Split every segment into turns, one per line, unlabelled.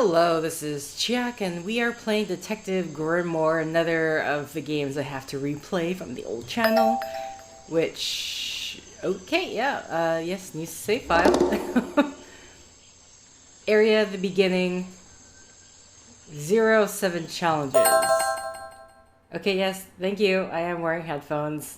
Hello, this is Chiak, and we are playing Detective Grimoire, another of the games I have to replay from the old channel, which... okay, yeah, yes, new save file. Area at the beginning, 07 challenges. Okay, yes, thank you, I am wearing headphones.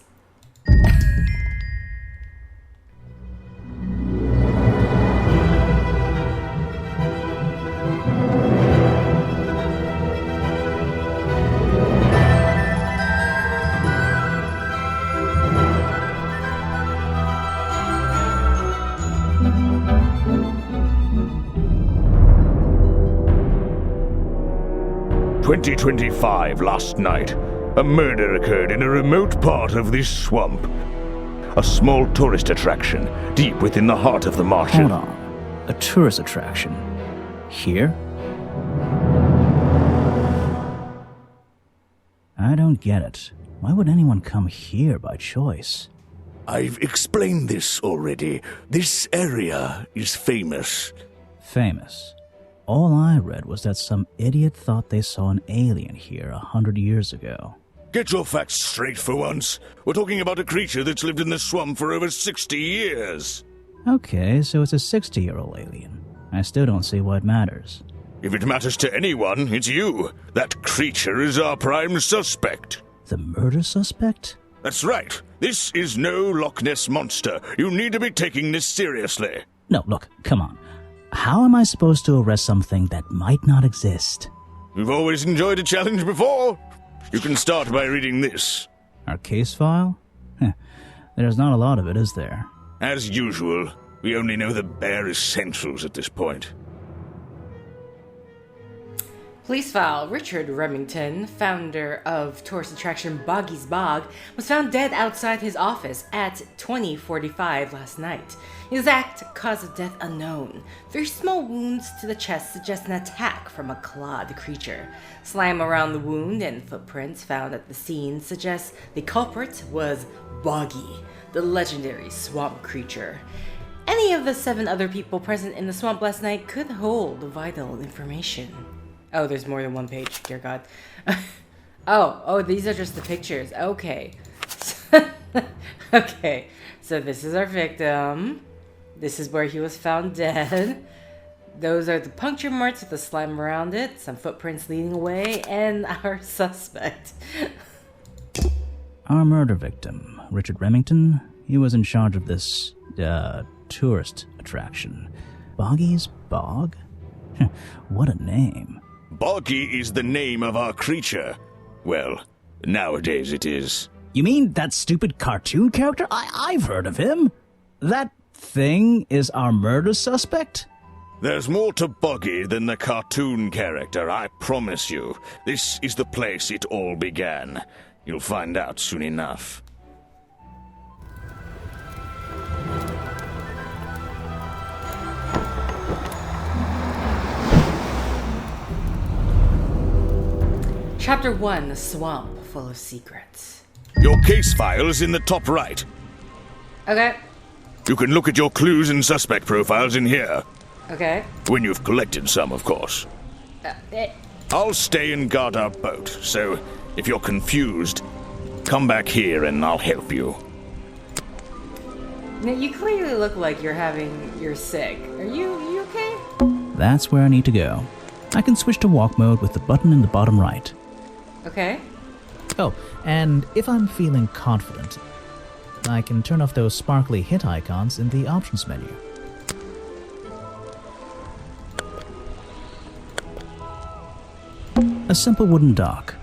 2025 last night, a murder occurred in a remote part of this swamp. A small tourist attraction, deep within the heart of the marshes.
Hold on. A tourist attraction? Here? I don't get it. Why would anyone come here by choice?
I've explained this already. This area is famous.
Famous? All I read was that some idiot thought they saw an alien here 100 years ago.
Get your facts straight for once. We're talking about a creature that's lived in the swamp for over 60 years.
Okay, so it's a 60-year-old alien. I still don't see why it matters.
If it matters to anyone, it's you. That creature is our prime suspect.
The murder suspect?
That's right. This is no Loch Ness monster. You need to be taking this seriously.
No, look, come on. How am I supposed to arrest something that might not exist?
You've always enjoyed a challenge before. You can start by reading this.
Our case file? There's not a lot of it, is there?
As usual, we only know the bare essentials at this point.
Police file. Richard Remington, founder of tourist attraction Boggy's Bog, was found dead outside his office at 20:45 last night. His exact cause of death unknown. 3 small wounds to the chest suggest an attack from a clawed creature. Slime around the wound and footprints found at the scene suggest the culprit was Boggy, the legendary swamp creature. Any of the 7 other people present in the swamp last night could hold vital information. Oh, there's more than one page, dear God. oh, these are just the pictures. Okay. Okay, so this is our victim. This is where he was found dead. Those are the puncture marks with the slime around it, some footprints leading away, and our suspect.
Our murder victim, Richard Remington, he was in charge of this, tourist attraction. Boggy's Bog? What a name.
Boggy is the name of our creature. Well, nowadays it is.
You mean that stupid cartoon character? I've heard of him. That thing is our murder suspect?
There's more to Boggy than the cartoon character, I promise you. This is the place it all began. You'll find out soon enough.
Chapter 1, The Swamp Full of Secrets.
Your case file is in the top right.
Okay.
You can look at your clues and suspect profiles in here.
Okay.
When you've collected some, of course. I'll stay and guard our boat, so if you're confused, come back here and I'll help you.
Now, you clearly look like you're sick. Are you okay?
That's where I need to go. I can switch to walk mode with the button in the bottom right.
Okay.
Oh, and if I'm feeling confident, I can turn off those sparkly hit icons in the options menu.
A simple wooden dock.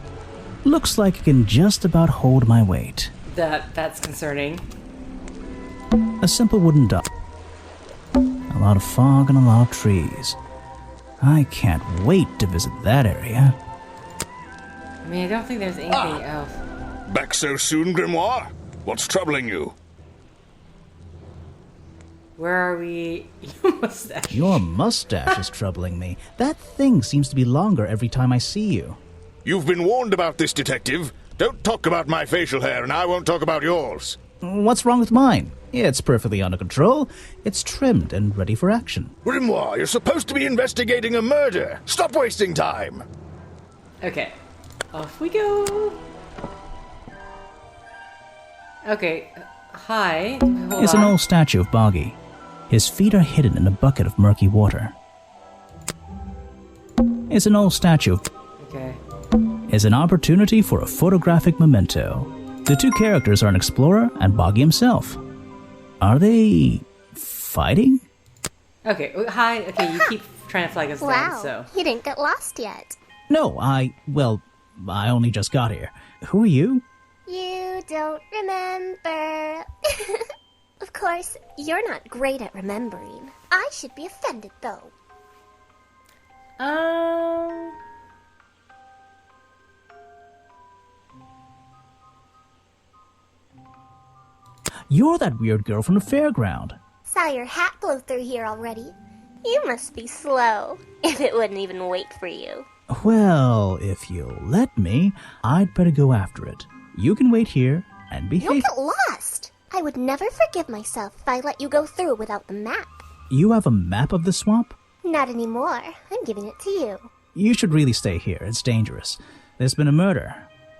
Looks like it can just about hold my weight.
That's concerning.
A simple wooden dock. A lot of fog and a lot of trees. I can't wait to visit that area.
I mean, I don't think there's anything else.
Back so soon, Grimoire? What's troubling you?
Where are we? Your mustache.
Your mustache is troubling me. That thing seems to be longer every time I see you.
You've been warned about this, detective. Don't talk about my facial hair, and I won't talk about yours.
What's wrong with mine? It's perfectly under control. It's trimmed and ready for action.
Grimoire, you're supposed to be investigating a murder. Stop wasting time.
Okay, off we go. Okay, hi. Hold
It's
on.
an old statue of Boggy. His feet are hidden in a bucket of murky water. It's an old statue.
Okay.
It's an opportunity for a photographic memento. The two characters are an explorer and Boggy himself. Are they fighting?
Okay, hi. Okay, you keep trying to flag us down,
Wow,
so.
you didn't get lost yet.
No, I only just got here. Who are you?
You don't remember. Of course, you're not great at remembering. I should be offended, though.
You're that weird girl from the fairground.
Saw your hat blow through here already. You must be slow, if it wouldn't even wait for you.
Well, if you'll let me, I'd better go after it. You can wait here and behave.
You'll get lost. I would never forgive myself if I let you go through without the map.
You have a map of the swamp?
Not anymore. I'm giving it to you.
You should really stay here. It's dangerous. There's been a murder.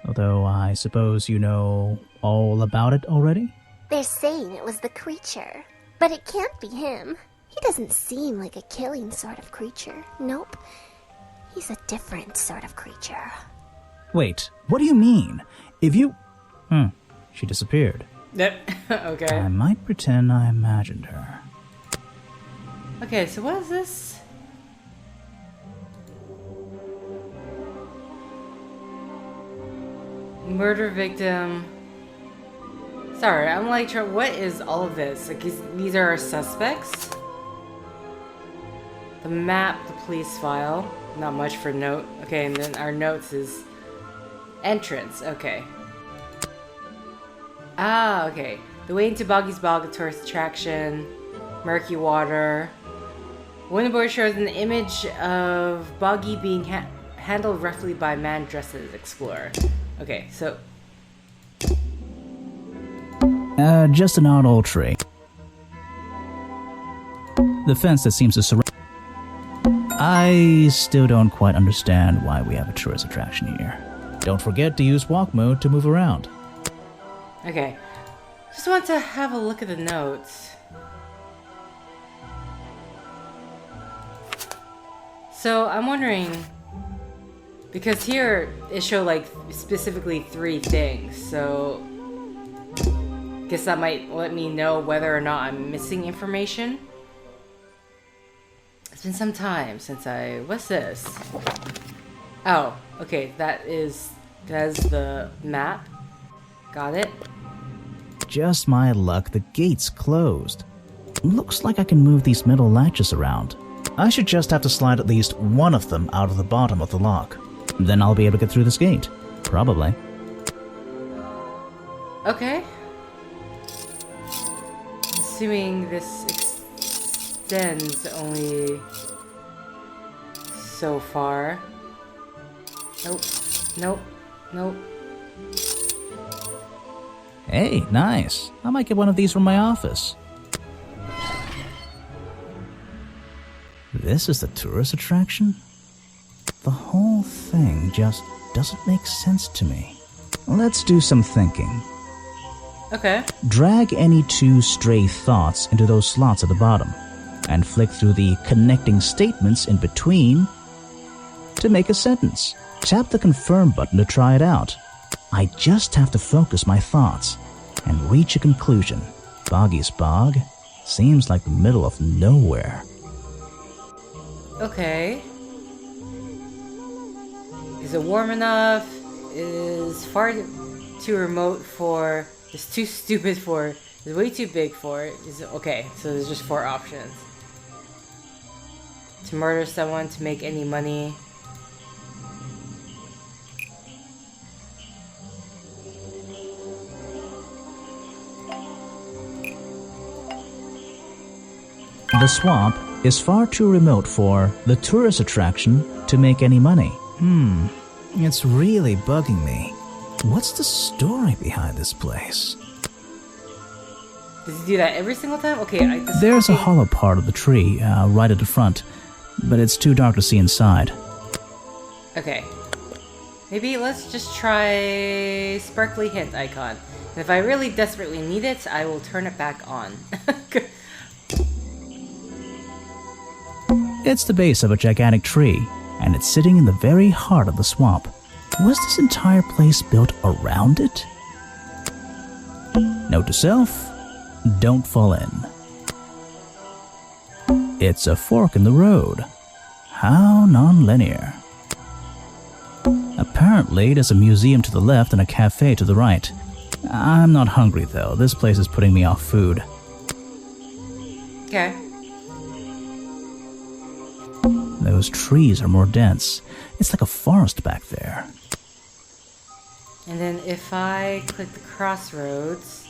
Although I suppose you know all about it already?
They're saying it was the creature. But it can't be him. He doesn't seem like a killing sort of creature. Nope. He's a different sort of creature.
Wait, what do you mean? If you... She disappeared.
Yep. Okay.
I might pretend I imagined her.
Okay, so what is this? Murder victim. Sorry, I'm like, what is all of this? Like, these are our suspects? The map, the police file. Not much for note. Okay, and then our notes is entrance. Okay. Ah, okay. The way into Boggy's Bog, a tourist attraction. Murky water. Winterboard shows an image of Boggy being handled roughly by a man dressed as an explorer. Okay, so...
Just an odd old tree. The fence that seems to surround... I still don't quite understand why we have a tourist attraction here. Don't forget to use walk mode to move around.
Okay. Just want to have a look at the notes. So, I'm wondering... Because here, it showed, like, specifically 3 things, so... Guess that might let me know whether or not I'm missing information. It's been some time since I... What's this? Oh, okay, that's the map. Got it.
Just my luck, the gate's closed. Looks like I can move these metal latches around. I should just have to slide at least one of them out of the bottom of the lock. Then I'll be able to get through this gate. Probably.
Okay. Assuming this extends only so far. Nope. Nope. Nope.
Hey, nice. I might get one of these from my office. This is the tourist attraction? The whole thing just doesn't make sense to me. Let's do some thinking.
Okay.
Drag any 2 stray thoughts into those slots at the bottom, and flick through the connecting statements in between to make a sentence. Tap the confirm button to try it out. I just have to focus my thoughts and reach a conclusion. Boggy's Bog seems like the middle of nowhere.
Okay. Is it warm enough? Is far too remote for... It's too stupid for... It's way too big for it. Is it, okay, so there's just 4 options. To murder someone, to make any money.
The swamp is far too remote for the tourist attraction to make any money. It's really bugging me. What's the story behind this place?
Does he do that every single time? Okay,
There's a hollow part of the tree right at the front, but it's too dark to see inside.
Okay. Maybe let's just try sparkly hint icon. And if I really desperately need it, I will turn it back on.
It's the base of a gigantic tree, and it's sitting in the very heart of the swamp. Was this entire place built around it? Note to self, don't fall in. It's a fork in the road. How non-linear. Apparently, there's a museum to the left and a cafe to the right. I'm not hungry though, this place is putting me off food.
Okay.
Those trees are more dense. It's like a forest back there.
And then if I click the crossroads...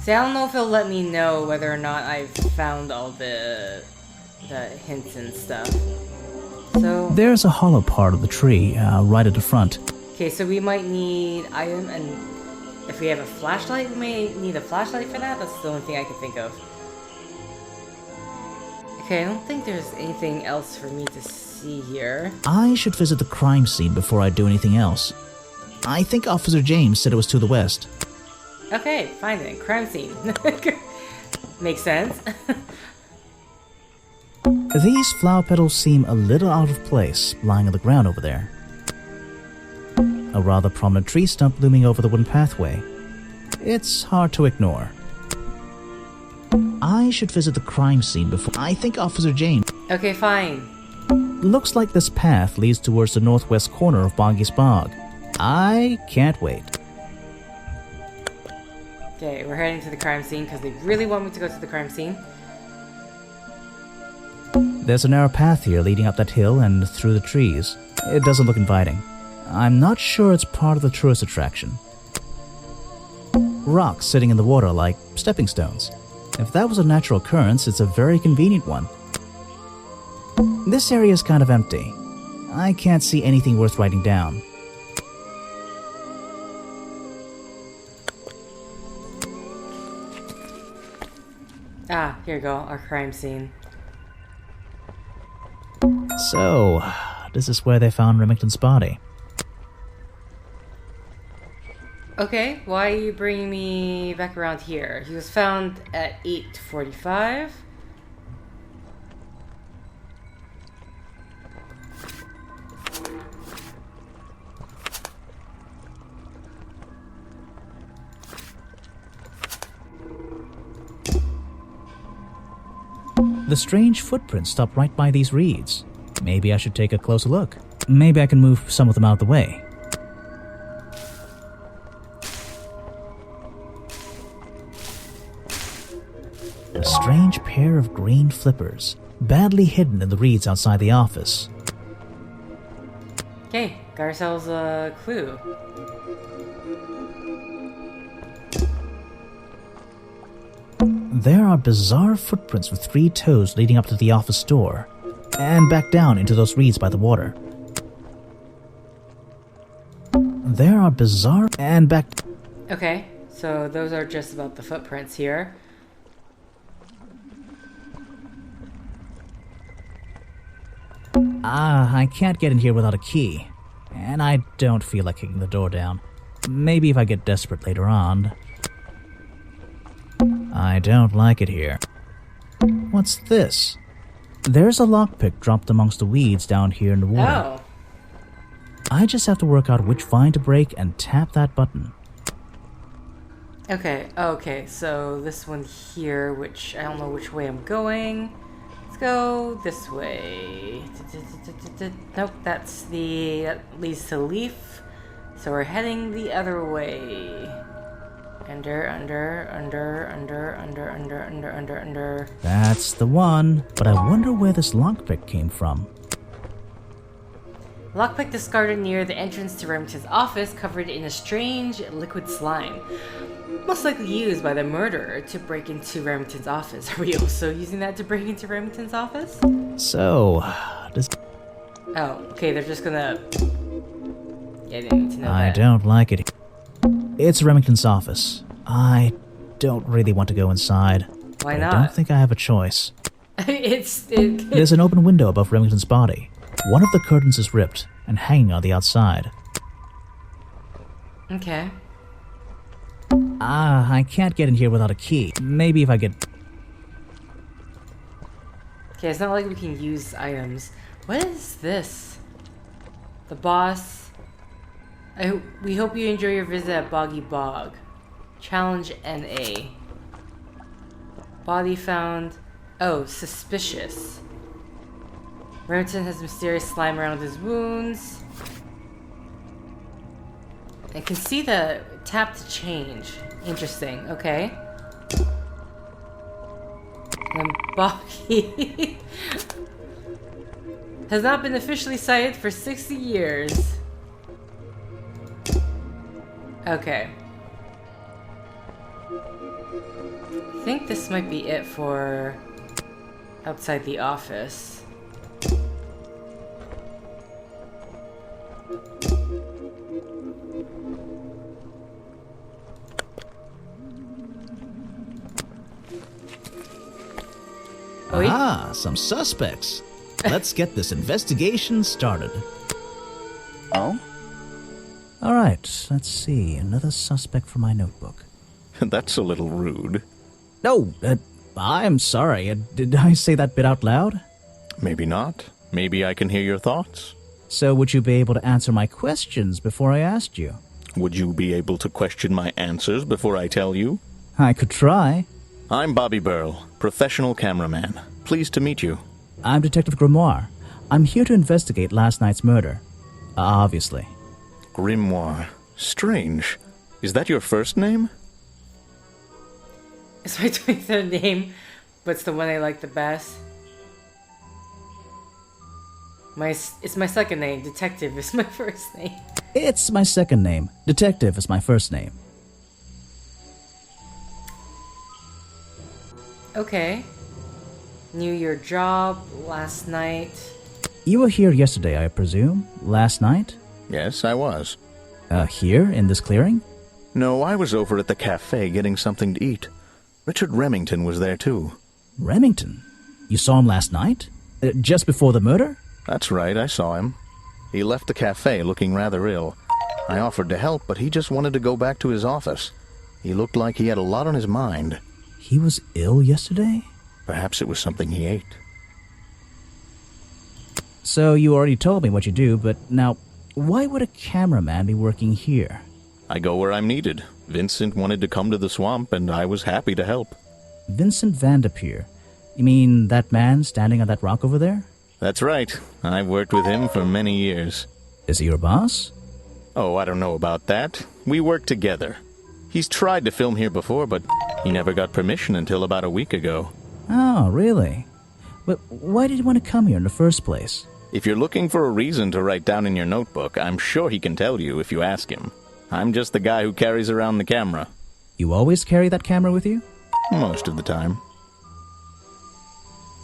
See, I don't know if it'll let me know whether or not I've found all the hints and stuff. So...
There's a hollow part of the tree right at the front.
Okay, so we might need item, and if we have a flashlight, we may need a flashlight for that. That's the only thing I can think of. Okay, I don't think there's anything else for me to see here.
I should visit the crime scene before I do anything else. I think Officer James said it was to the west.
Okay, fine then. Crime scene. Makes sense.
These flower petals seem a little out of place, lying on the ground over there. A rather prominent tree stump looming over the wooden pathway. It's hard to ignore. I should visit the crime scene before... I think Officer James...
Okay, fine.
Looks like this path leads towards the northwest corner of Boggy's Bog. I can't wait.
Okay, we're heading to the crime scene because they really want me to go to the crime scene.
There's a narrow path here leading up that hill and through the trees. It doesn't look inviting. I'm not sure it's part of the tourist attraction. Rocks sitting in the water like stepping stones. If that was a natural occurrence, it's a very convenient one. This area is kind of empty. I can't see anything worth writing down.
Ah, here we go, our crime scene.
So, this is where they found Remington's body.
Okay, why are you bringing me back around here? He was found at 8:45.
The strange footprints stop right by these reeds. Maybe I should take a closer look. Maybe I can move some of them out of the way. A strange pair of green flippers, badly hidden in the reeds outside the office.
Okay, got ourselves a clue.
There are bizarre footprints with 3 toes leading up to the office door, and back down into those reeds by the water. There are bizarre and back...
Okay, so those are just about the footprints here.
I can't get in here without a key, and I don't feel like kicking the door down. Maybe if I get desperate later on. I don't like it here. What's this? There's a lockpick dropped amongst the weeds down here in the water.
Oh.
I just have to work out which vine to break and tap that button.
Okay, so this one here, which I don't know which way I'm going. Let's go this way. Nope, that leads to Leaf. So we're heading the other way. Under.
That's the one, but I wonder where this lockpick came from.
Lockpick discarded near the entrance to Remington's office, covered in a strange liquid slime. Most likely used by the murderer to break into Remington's office. Are we also using that to break into Remington's office?
So, this...
Oh, okay, they're just gonna... Yeah, I didn't need to know that.
I don't like it. It's Remington's office. I don't really want to go inside.
Why
but
not?
I don't think I have a choice.
It
There's an open window above Remington's body. One of the curtains is ripped and hanging on the outside.
Okay.
I can't get in here without a key. Maybe if I get...
Okay, it's not like we can use items. What is this? The boss. We hope you enjoy your visit at Boggy Bog. Challenge NA. Body found. Oh, suspicious. Remington has mysterious slime around his wounds. I can see the tap to change. Interesting. Okay. And Boggy has not been officially sighted for 60 years. Okay. I think this might be it for outside the office.
Some suspects. Let's get this investigation started.
Oh?
All right, let's see. Another suspect for my notebook.
That's a little rude.
No, I'm sorry. Did I say that bit out loud?
Maybe not. Maybe I can hear your thoughts.
So would you be able to answer my questions before I asked you?
Would you be able to question my answers before I tell you?
I could try.
I'm Bobby Burl, professional cameraman. Pleased to meet you.
I'm Detective Grimoire. I'm here to investigate last night's murder. Obviously.
Grimoire. Strange. Is that your first name?
It's my 23rd name, but it's the one I like the best. It's my second name. Detective is my first name.
It's my second name. Detective is my first name.
Okay. Knew your job last night.
You were here yesterday, I presume? Last night?
Yes, I was.
Here, in this clearing?
No, I was over at the cafe getting something to eat. Richard Remington was there too.
Remington? You saw him last night? Just before the murder?
That's right, I saw him. He left the cafe looking rather ill. I offered to help, but he just wanted to go back to his office. He looked like he had a lot on his mind.
He was ill yesterday?
Perhaps it was something he ate.
So you already told me what you do, but now, why would a cameraman be working here?
I go where I'm needed. Vincent wanted to come to the swamp, and I was happy to help.
Vincent Vanderpeer? You mean that man standing on that rock over there?
That's right. I've worked with him for many years.
Is he your boss?
Oh, I don't know about that. We work together. He's tried to film here before, but he never got permission until about a week ago.
Oh, really? But why did you want to come here in the first place?
If you're looking for a reason to write down in your notebook, I'm sure he can tell you if you ask him. I'm just the guy who carries around the camera.
You always carry that camera with you?
Most of the time.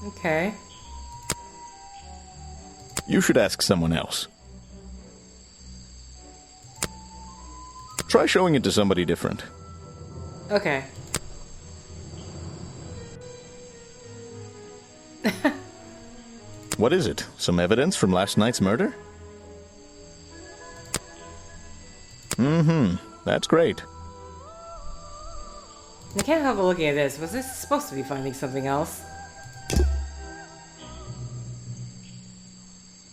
Okay.
You should ask someone else. Try showing it to somebody different.
Okay.
What is it? Some evidence from last night's murder? That's great.
I can't help but looking at this. Was this supposed to be finding something else?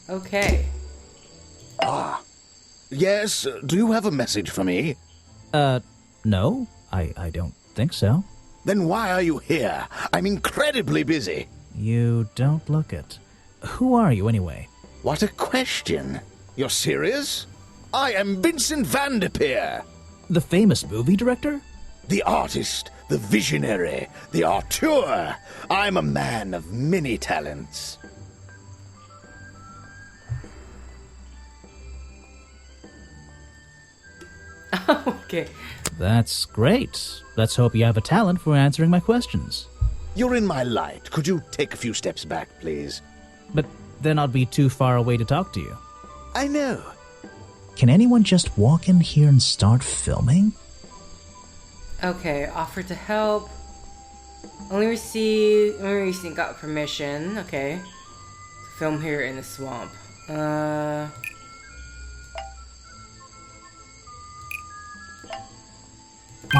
Okay.
Yes, do you have a message for me?
No. I don't think so.
Then why are you here? I'm incredibly busy.
You don't look it. Who are you, anyway?
What a question. You're serious? I am Vincent Vanderpeer.
The famous movie director?
The artist, the visionary, the auteur. I'm a man of many talents.
Okay.
That's great. Let's hope you have a talent for answering my questions.
You're in my light. Could you take a few steps back, please?
But then I'd be too far away to talk to you.
I know.
Can anyone just walk in here and start filming?
Okay, offered to help. Only recently got permission. Okay. To film here in the swamp.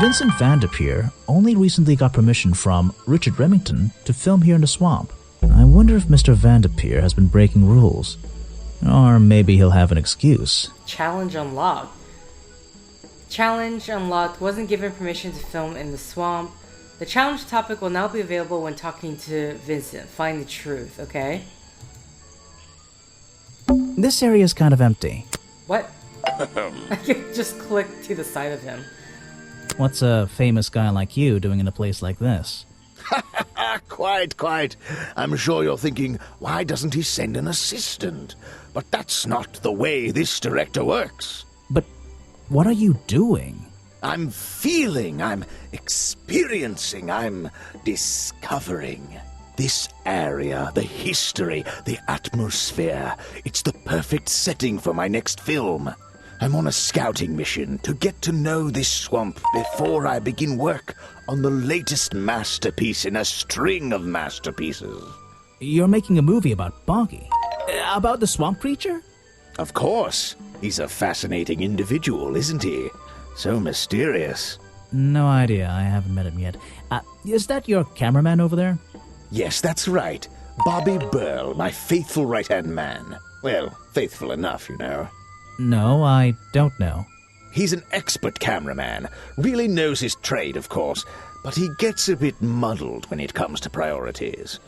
Vincent Van de Peer only recently got permission from Richard Remington to film here in the swamp. I wonder if Mr. Van de Peer has been breaking rules. Or maybe he'll have an excuse.
Challenge unlocked. Challenge unlocked. Wasn't given permission to film in the swamp. The challenge topic will now be available when talking to Vincent. Find the truth, okay?
This area is kind of empty.
What? I can just click to the side of him.
What's a famous guy like you doing in a place like this?
Quite. I'm sure you're thinking, why doesn't he send an assistant? But that's not the way this director works.
But what are you doing?
I'm feeling, I'm experiencing, I'm discovering. This area, the history, the atmosphere, it's the perfect setting for my next film. I'm on a scouting mission to get to know this swamp before I begin work on the latest masterpiece in a string of masterpieces.
You're making a movie about Boggy? About the swamp creature?
Of course. He's a fascinating individual, isn't he? So mysterious.
No idea. I haven't met him yet. Is that your cameraman over there?
Yes, that's right. Bobby Burl, my faithful right-hand man. Well, faithful enough, you know.
No, I don't know.
He's an expert cameraman. Really knows his trade, of course. But he gets a bit muddled when it comes to priorities.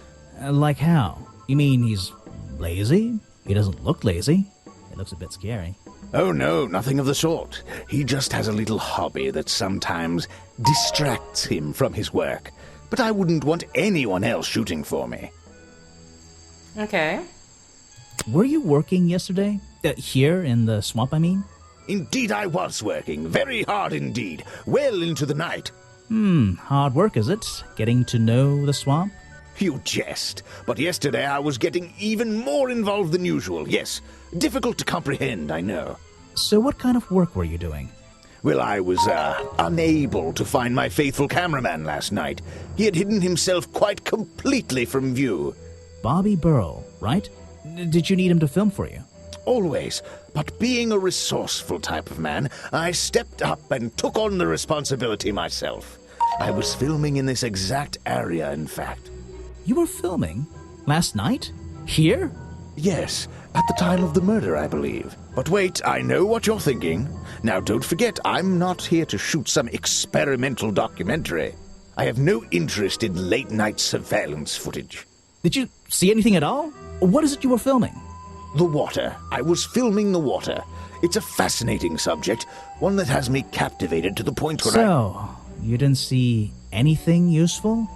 Like how? You mean he's lazy? He doesn't look lazy. It looks a bit scary.
Oh no, nothing of the sort. He just has a little hobby that sometimes distracts him from his work. But I wouldn't want anyone else shooting for me.
Okay.
Were you working yesterday? Here in the swamp, I mean?
Indeed I was working. Very hard indeed. Well into the night.
Hard work, is it? Getting to know the swamp?
You jest. But yesterday I was getting even more involved than usual. Yes, difficult to comprehend, I know.
So what kind of work were you doing?
Well, I was, unable to find my faithful cameraman last night. He had hidden himself quite completely from view.
Bobby Burl, right? Did you need him to film for you?
Always. But being a resourceful type of man, I stepped up and took on the responsibility myself. I was filming in this exact area, in fact.
You were filming? Last night? Here?
Yes, at the time of the murder, I believe. But wait, I know what you're thinking. Now, don't forget, I'm not here to shoot some experimental documentary. I have no interest in late-night surveillance footage.
Did you see anything at all? What is it you were filming?
The water. I was filming the water. It's a fascinating subject, one that has me captivated to the point where
So, you didn't see anything useful?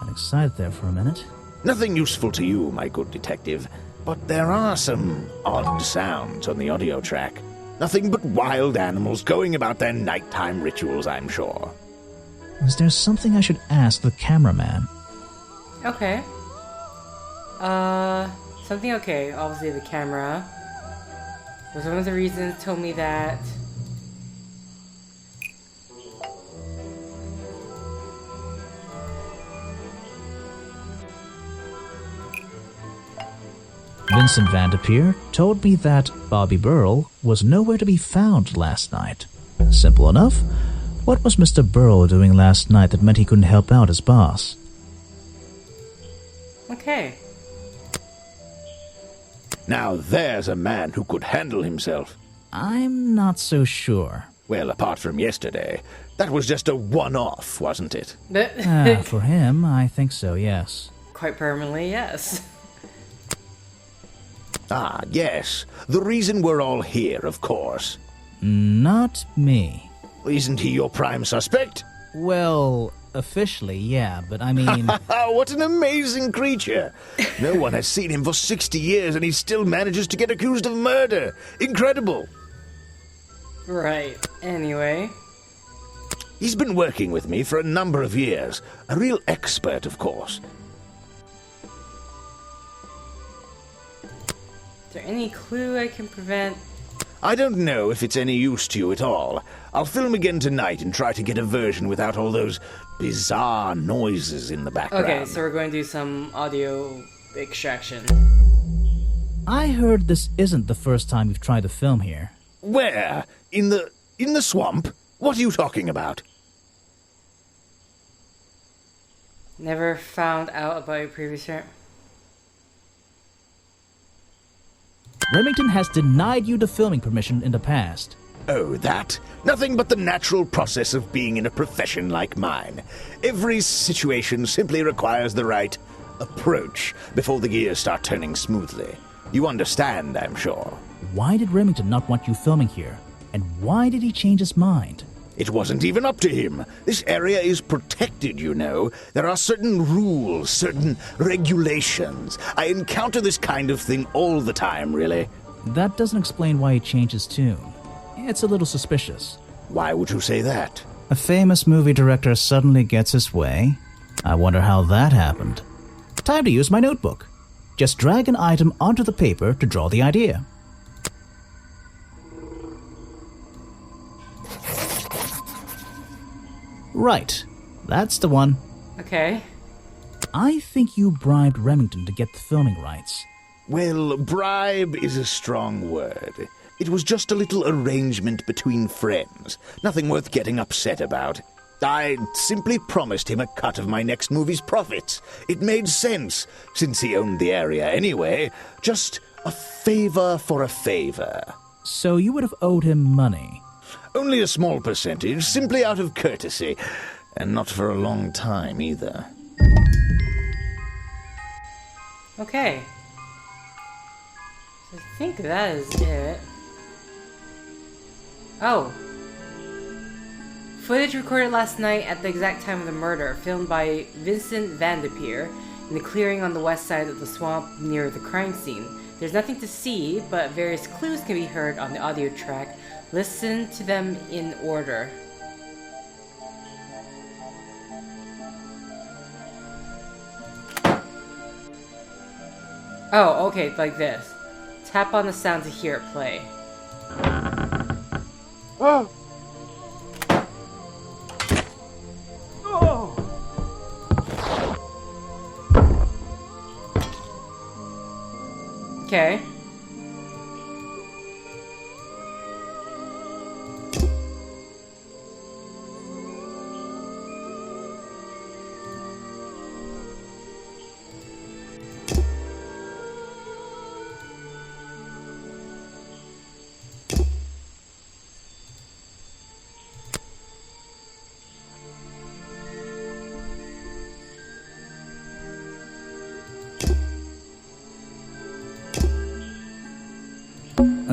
Got excited there for a minute.
Nothing useful to you, my good detective. But there are some odd sounds on the audio track. Nothing but wild animals going about their nighttime rituals, I'm sure.
Is there something I should ask the cameraman?
Okay. Something okay. Obviously the camera was one of the reasons told me that.
Vincent Van de Peer told me that Bobby Burl was nowhere to be found last night. Simple enough. What was Mr. Burl doing last night that meant he couldn't help out his boss?
Okay.
Now there's a man who could handle himself.
I'm not so sure.
Well, apart from yesterday, that was just a one-off, wasn't it?
For him, I think so, yes.
Quite permanently, yes.
Ah, yes. The reason we're all here, of course.
Not me.
Isn't he your prime suspect?
Well, officially, yeah, but I mean...
What an amazing creature! No one has seen him for 60 years and he still manages to get accused of murder. Incredible!
Right. Anyway.
He's been working with me for a number of years. A real expert, of course.
Is there any clue I can prevent?
I don't know if it's any use to you at all. I'll film again tonight and try to get a version without all those bizarre noises in the background.
Okay, so we're going to do some audio extraction.
I heard this isn't the first time you've tried to film here.
Where? In the swamp? What are you talking about?
Never found out about your previous trip.
Remington has denied you the filming permission in the past.
Oh, that? Nothing but the natural process of being in a profession like mine. Every situation simply requires the right approach before the gears start turning smoothly. You understand, I'm sure.
Why did Remington not want you filming here? And why did he change his mind?
It wasn't even up to him. This area is protected, you know. There are certain rules, certain regulations. I encounter this kind of thing all the time, really.
That doesn't explain why he changed his tune. It's a little suspicious.
Why would you say that?
A famous movie director suddenly gets his way. I wonder how that happened. Time to use my notebook. Just drag an item onto the paper to draw the idea. Right, that's the one.
Okay.
I think you bribed Remington to get the filming rights.
Well, bribe is a strong word. It was just a little arrangement between friends. Nothing worth getting upset about. I simply promised him a cut of my next movie's profits. It made sense, since he owned the area anyway. Just a favor for a favor.
So you would have owed him money.
Only a small percentage, simply out of courtesy. And not for a long time, either.
Okay. So I think that is it. Oh. Footage recorded last night at the exact time of the murder, filmed by Vincent Vanderpeer in the clearing on the west side of the swamp near the crime scene. There's nothing to see, but various clues can be heard on the audio track. Listen to them in order. Oh, okay, like this. Tap on the sound to hear it play.
Oh!
Okay.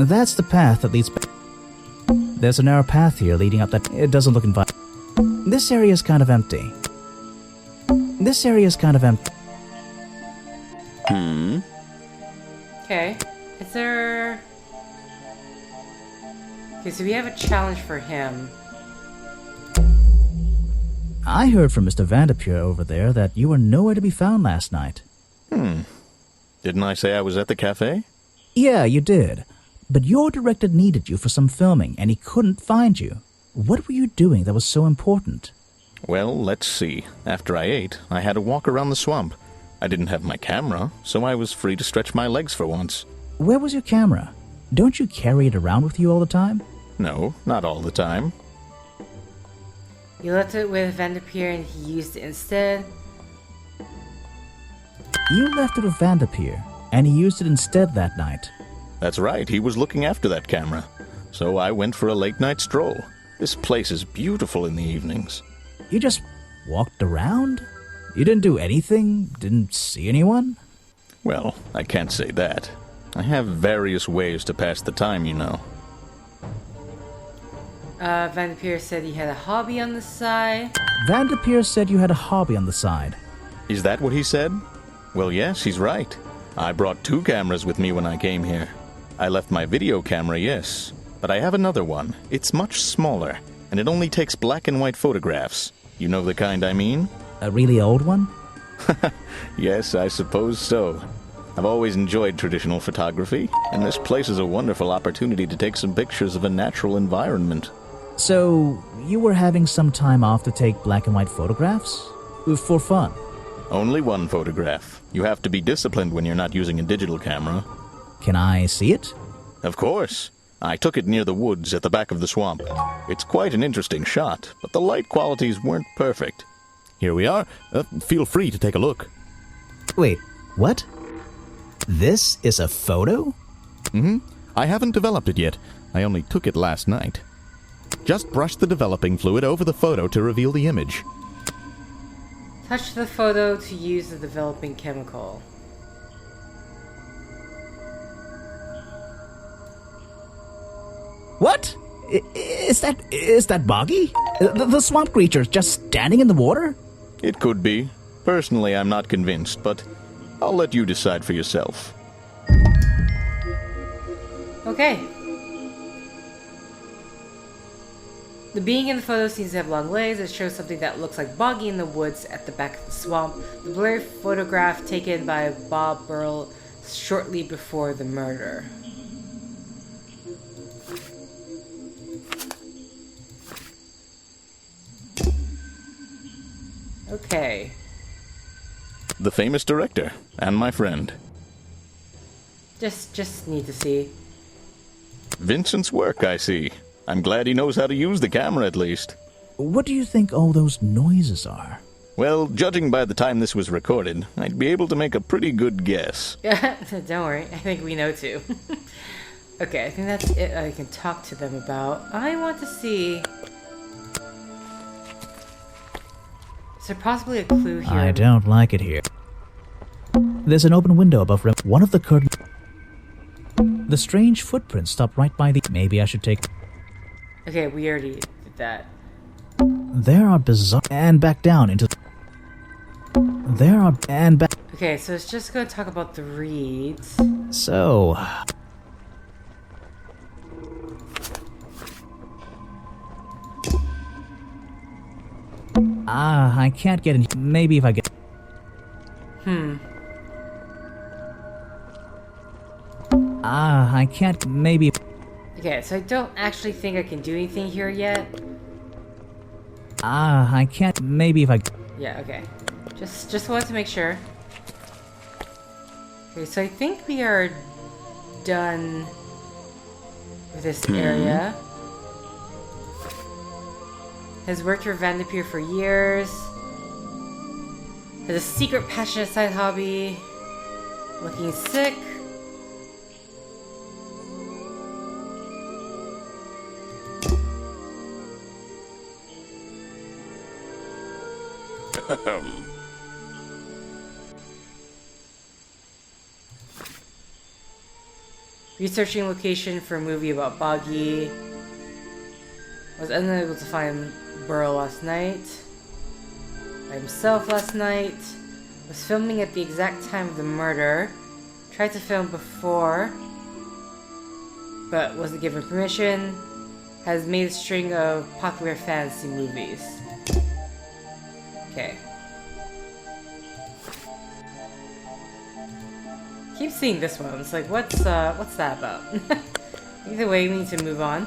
That's the path that leads back. There's a narrow path here leading up that it doesn't look inviting. This area is kind of empty. This area is kind of empty.
Okay. Is there... Okay, so we have a challenge for him.
I heard from Mr. Vanderpeer over there that you were nowhere to be found last night.
Didn't I say I was at the cafe?
Yeah, you did. But your director needed you for some filming, and he couldn't find you. What were you doing that was so important?
Well, let's see. After I ate, I had a walk around the swamp. I didn't have my camera, so I was free to stretch my legs for once.
Where was your camera? Don't you carry it around with you all the time?
No, not all the time.
You left it with Vanderpeer and he used it instead.
You left it with Vanderpeer, and he used it instead that night.
That's right, he was looking after that camera. So I went for a late-night stroll. This place is beautiful in the evenings.
You just walked around? You didn't do anything? Didn't see anyone?
Well, I can't say that. I have various ways to pass the time, you know.
Vanderpeer said he had a hobby on the side.
Vanderpeer said you had a hobby on the side.
Is that what he said? Well, yes, he's right. I brought 2 cameras with me when I came here. I left my video camera, yes, but I have another one. It's much smaller, and it only takes black and white photographs. You know the kind I mean?
A really old one?
Yes, I suppose so. I've always enjoyed traditional photography, and this place is a wonderful opportunity to take some pictures of a natural environment.
So, you were having some time off to take black and white photographs? For fun?
Only one photograph. You have to be disciplined when you're not using a digital camera.
Can I see it?
Of course. I took it near the woods at the back of the swamp. It's quite an interesting shot, but the light qualities weren't perfect.
Here we are. Feel free to take a look.
Wait, what? This is a photo?
I haven't developed it yet. I only took it last night. Just brush the developing fluid over the photo to reveal the image.
Touch the photo to use the developing chemical.
What? Is that Boggy? The swamp creature just standing in the water?
It could be. Personally, I'm not convinced, but I'll let you decide for yourself.
Okay. The being in the photo seems to have long legs. It shows something that looks like Boggy in the woods at the back of the swamp. The blurry photograph taken by Bob Burl shortly before the murder. Okay.
The famous director, and my friend.
Just need to see.
Vincent's work, I see. I'm glad he knows how to use the camera at least.
What do you think all those noises are?
Well, judging by the time this was recorded, I'd be able to make a pretty good guess.
Don't worry, I think we know too. Okay, I think that's it I can talk to them about. I want to see... Is there possibly a clue here?
I don't like it here. There's an open window above one of the curtains. The strange footprints stop right by the... Maybe I should take...
Okay, we already did that.
There are bizarre... And back down into... There are... And back...
Okay, so it's just going to talk about the reeds.
So... I can't get in... Maybe if I get... I can't... Maybe...
Okay, so I don't actually think I can do anything here yet.
I can't... Maybe if I...
Yeah, okay. Just wanted to make sure. Okay, so I think we are done with this area. Has worked for Vanderpeer for years. Has a secret passionate side hobby. Looking sick. Researching location for a movie about Boggy. Was unable to find Burl last night. By himself last night. Was filming at the exact time of the murder. Tried to film before, but wasn't given permission. Has made a string of popular fantasy movies. Okay. Keep seeing this one. It's like, what's that about? Either way, we need to move on.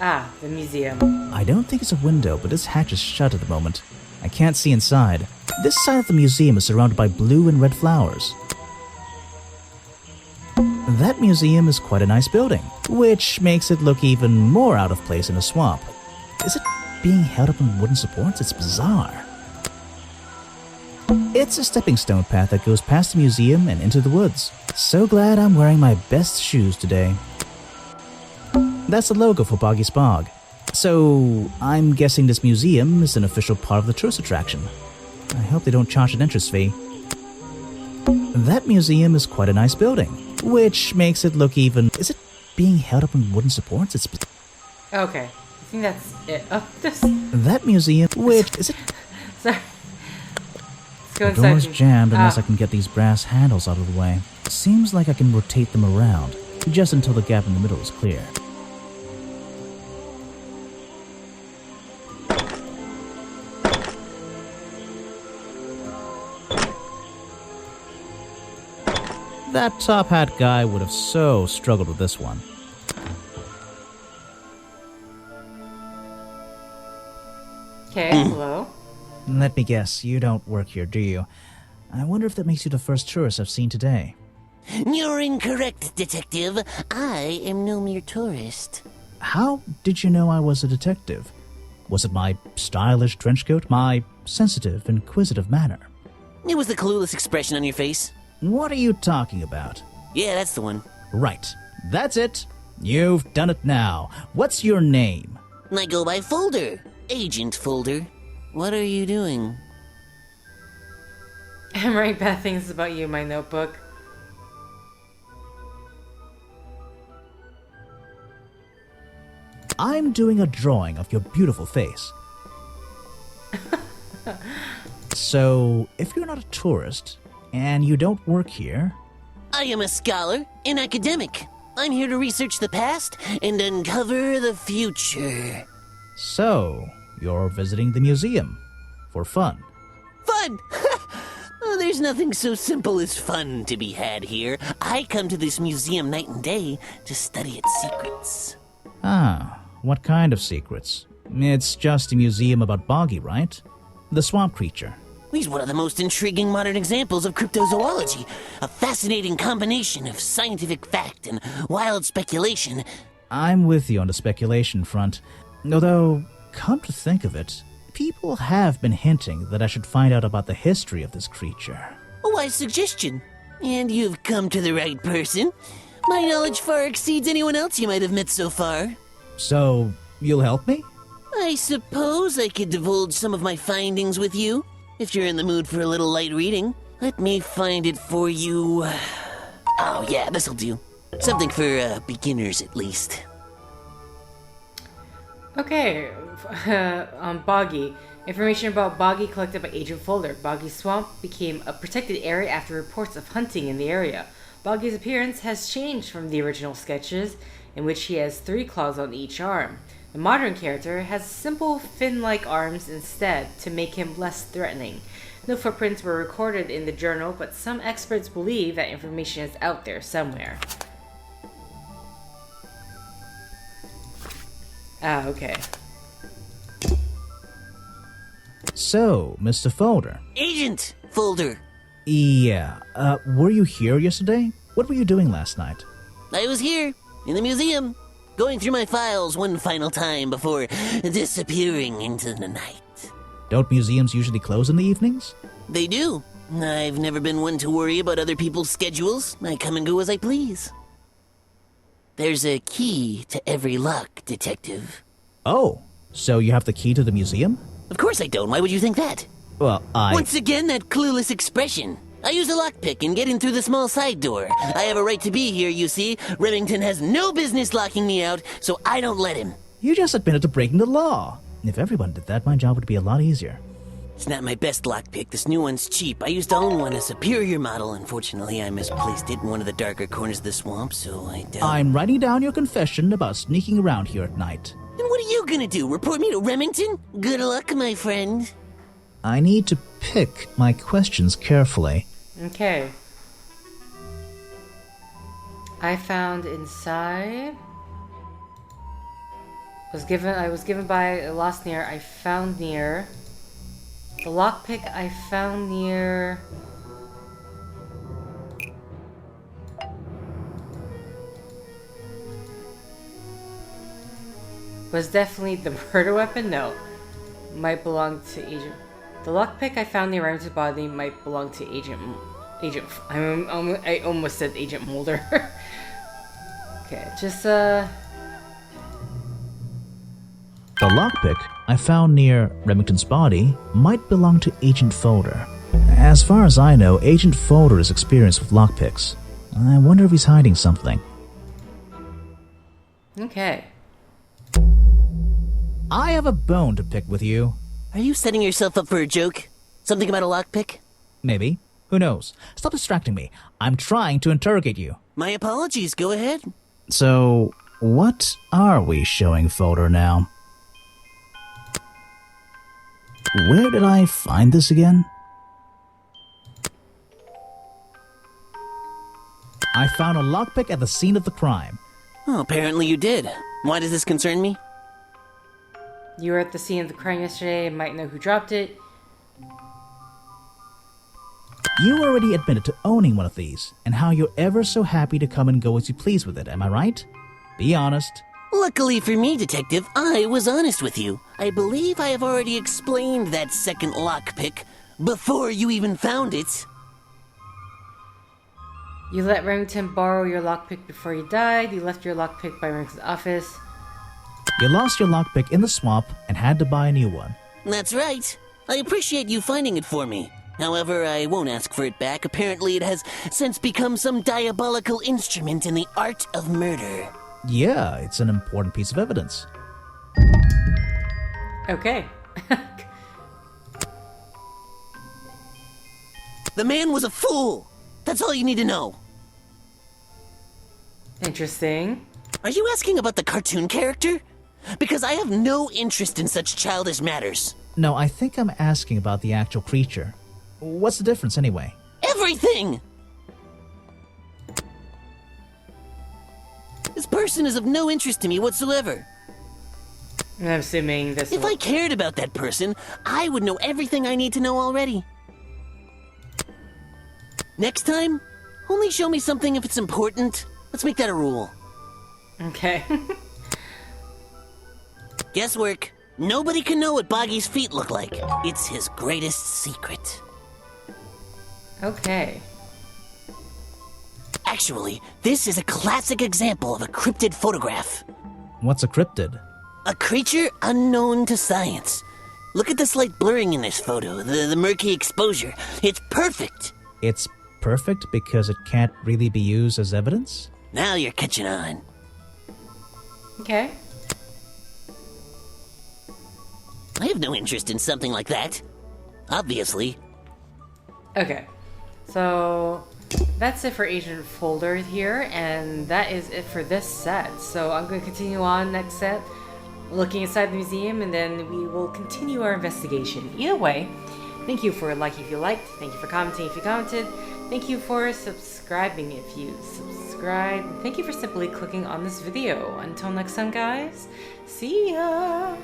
Ah, the museum.
I don't think it's a window, but this hatch is shut at the moment. I can't see inside. This side of the museum is surrounded by blue and red flowers. That museum is quite a nice building, which makes it look even more out of place in a swamp. Is it being held up on wooden supports? It's bizarre. It's a stepping stone path that goes past the museum and into the woods. So glad I'm wearing my best shoes today. That's the logo for Boggy's Bog. So, I'm guessing this museum is an official part of the tourist attraction. I hope they don't charge an entrance fee. That museum is quite a nice building, which makes it look even... Is it being held up on wooden supports? It's...
Okay, I think that's it. Oh, this...
That museum... Which... Is it...
Sorry. Let's go
The door's
inside.
jammed unless I can get these brass handles out of the way. Seems like I can rotate them around, just until the gap in the middle is clear. That top hat guy would have so struggled with this one.
Okay, hello.
Let me guess, you don't work here, do you? I wonder if that makes you the first tourist I've seen today.
You're incorrect, detective. I am no mere tourist.
How did you know I was a detective? Was it my stylish trench coat, my sensitive, inquisitive manner?
It was the clueless expression on your face.
What are you talking about?
Yeah, that's the one.
Right. That's it. You've done it now. What's your name?
I go by Folder. Agent Folder. What are you doing?
I'm writing bad things about you in my notebook.
I'm doing a drawing of your beautiful face. So, if you're not a tourist, and you don't work here...
I am a scholar, an academic. I'm here to research the past and uncover the future.
So, you're visiting the museum. For fun.
Fun! Oh, there's nothing so simple as fun to be had here. I come to this museum night and day to study its secrets.
Ah, what kind of secrets? It's just a museum about Boggy, right? The swamp creature.
He's one of the most intriguing modern examples of cryptozoology. A fascinating combination of scientific fact and wild speculation.
I'm with you on the speculation front. Although, come to think of it, people have been hinting that I should find out about the history of this creature.
A wise suggestion. And you've come to the right person. My knowledge far exceeds anyone else you might have met so far.
So, you'll help me?
I suppose I could divulge some of my findings with you, if you're in the mood for a little light reading. Let me find it for you. Oh yeah, this'll do. Something for beginners at least.
Okay, on Boggy. Information about Boggy collected by Agent Folder. Boggy Swamp became a protected area after reports of hunting in the area. Boggy's appearance has changed from the original sketches, in which he has 3 claws on each arm. The modern character has simple fin-like arms instead to make him less threatening. No footprints were recorded in the journal, but some experts believe that information is out there somewhere. Ah, okay.
So, Mr. Folder.
Agent Folder.
Yeah, were you here yesterday? What were you doing last night?
I was here, in the museum, going through my files one final time before disappearing into the night.
Don't museums usually close in the evenings?
They do. I've never been one to worry about other people's schedules. I come and go as I please. There's a key to every lock, detective.
Oh, so you have the key to the museum?
Of course I don't. Why would you think that?
Well,
Once again, that clueless expression. I use a lockpick and get in through the small side door. I have a right to be here, you see. Remington has no business locking me out, so I don't let him.
You just admitted to breaking the law. If everyone did that, my job would be a lot easier.
It's not my best lockpick. This new one's cheap. I used to own one, a superior model. Unfortunately, I misplaced it in one of the darker corners of the swamp, so I doubt...
I'm writing down your confession about sneaking around here at night.
And what are you gonna do? Report me to Remington? Good luck, my friend.
I need to pick my questions carefully.
Okay. I found inside... I was given by lost near. I found near. The lockpick I found near. Was definitely the murder weapon? No. Might belong to Agent. The lockpick I found near Remington's body might belong to Agent. I almost said Agent Mulder. Okay, just
The lockpick I found near Remington's body might belong to Agent Folder. As far as I know, Agent Folder is experienced with lockpicks. I wonder if he's hiding something.
okay.
I have a bone to pick with you.
Are you setting yourself up for a joke? Something about a lockpick?
Maybe. Who knows? Stop distracting me. I'm trying to interrogate you.
My apologies. Go ahead.
So, what are we showing Folder now? Where did I find this again? I found a lockpick at the scene of the crime.
Oh, apparently you did. Why does this concern me?
You were at the scene of the crime yesterday and might know who dropped it.
You already admitted to owning one of these, and how you're ever so happy to come and go as you please with it, am I right? Be honest.
Luckily for me, Detective, I was honest with you. I believe I have already explained that second lockpick before you even found it.
You let Remington borrow your lockpick before you died. You left your lockpick by Remington's office.
You lost your lockpick in the swamp and had to buy a new one.
That's right. I appreciate you finding it for me. However, I won't ask for it back. Apparently, it has since become some diabolical instrument in the art of murder.
Yeah, it's an important piece of evidence.
Okay.
The man was a fool. That's all you need to know.
Interesting.
Are you asking about the cartoon character? Because I have no interest in such childish matters.
No, I think I'm asking about the actual creature. What's the difference anyway?
Everything! This person is of no interest to me whatsoever.
I'm assuming this
If I cared about that person, I would know everything I need to know already. Next time, only show me something if it's important. Let's make that a rule.
Okay.
Guesswork. Nobody can know what Boggy's feet look like. It's his greatest secret.
Okay.
Actually, this is a classic example of a cryptid photograph.
What's a cryptid?
A creature unknown to science. Look at the slight blurring in this photo, the murky exposure. It's perfect.
It's perfect because it can't really be used as evidence?
Now you're catching on.
Okay.
I have no interest in something like that. Obviously.
Okay. So that's it for Agent Folder here, and that is it for this set. So I'm going to continue on next set, looking inside the museum, and then we will continue our investigation. Either way, thank you for liking if you liked, thank you for commenting if you commented, thank you for subscribing if you subscribed, and thank you for simply clicking on this video. Until next time, guys, see ya!